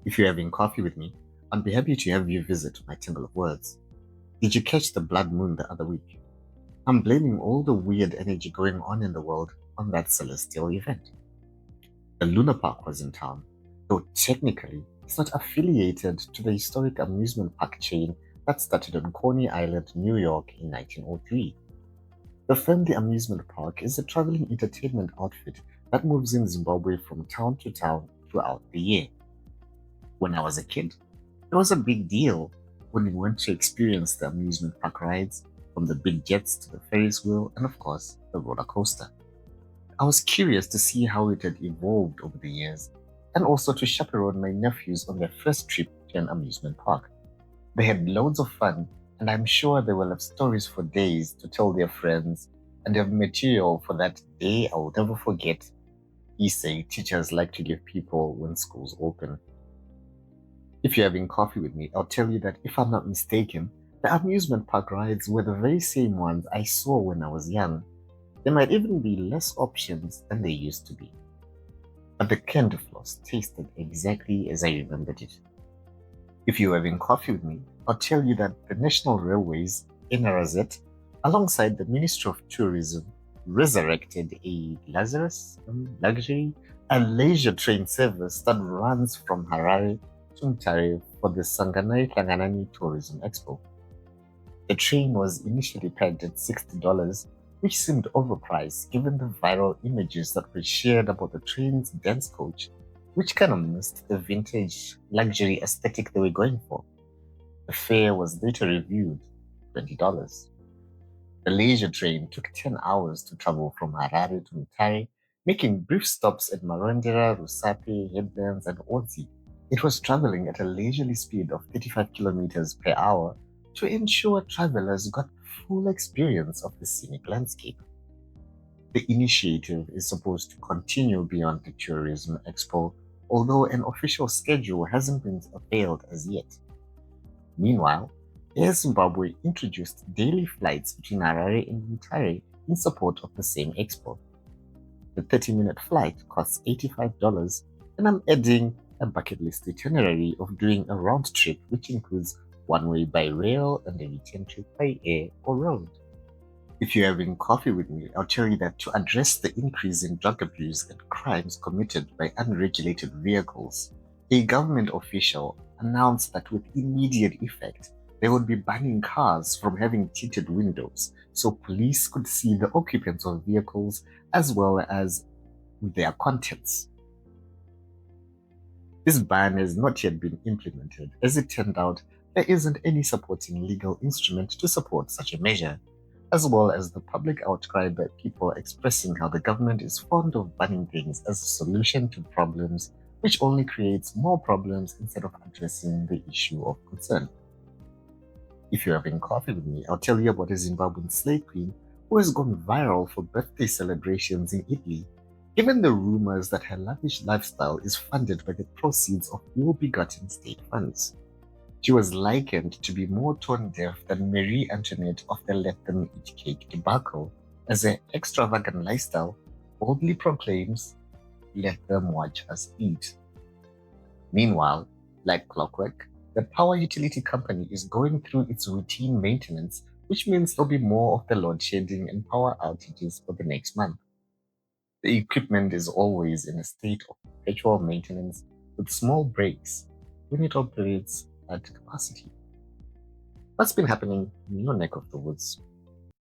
If you're having coffee with me, I'd be happy to have you visit my Tangle of Words. Did you catch the blood moon the other week? I'm blaming all the weird energy going on in the world on that celestial event. The Luna Park was in town, though technically it's not affiliated to the historic amusement park chain that started on Coney Island, New York in 1903. The Family Amusement Park is a traveling entertainment outfit that moves in Zimbabwe from town to town throughout the year. When I was a kid, it was a big deal when we went to experience the amusement park rides, from the big jets to the Ferris wheel, and of course, the roller coaster. I was curious to see how it had evolved over the years, and also to chaperone my nephews on their first trip to an amusement park. They had loads of fun, and I'm sure they will have stories for days to tell their friends and have material for that day I will never forget. He say teachers like to give people when schools open. If you're having coffee with me, I'll tell you that if I'm not mistaken, the amusement park rides were the very same ones I saw when I was young. There might even be less options than they used to be. But the candy floss tasted exactly as I remembered it. If you're having coffee with me, I'll tell you that the National Railways, NRZ, alongside the Ministry of Tourism, resurrected a luxury and leisure train service that runs from Harare to Mutare for the Sanganai Hlanganani Tourism Expo. The train was initially pegged at $60, which seemed overpriced given the viral images that were shared about the train's dense coach, which kind of missed the vintage luxury aesthetic they were going for. The fare was later reviewed $20. The leisure train took 10 hours to travel from Harare to Mutare, making brief stops at Marondera, Rusape, Headlands, and Otzi. It was traveling at a leisurely speed of 35 kilometers per hour to ensure travelers got the full experience of the scenic landscape. The initiative is supposed to continue beyond the tourism expo, although an official schedule hasn't been availed as yet. Meanwhile, Air Zimbabwe introduced daily flights between Harare and Mutare in support of the same expo. The 30-minute flight costs $85, and I'm adding a bucket list itinerary of doing a round trip, which includes one way by rail and a return trip by air or road. If you're having coffee with me, I'll tell you that to address the increase in drug abuse and crimes committed by unregulated vehicles, a government official announced that with immediate effect, they would be banning cars from having tinted windows so police could see the occupants of vehicles as well as their contents. This ban has not yet been implemented. As it turned out, there isn't any supporting legal instrument to support such a measure, as well as the public outcry by people expressing how the government is fond of banning things as a solution to problems, which only creates more problems instead of addressing the issue of concern. If you're having coffee with me, I'll tell you about a Zimbabwean slave queen who has gone viral for birthday celebrations in Italy, given the rumors that her lavish lifestyle is funded by the proceeds of ill-begotten state funds. She was likened to be more tone deaf than Marie Antoinette of the Let Them Eat Cake debacle, as her extravagant lifestyle boldly proclaims, "Let them watch us eat." Meanwhile, like clockwork, the power utility company is going through its routine maintenance, which means there'll be more of the load shedding and power outages for the next month. The equipment is always in a state of perpetual maintenance with small breaks when it operates at capacity. What's been happening in your neck of the woods?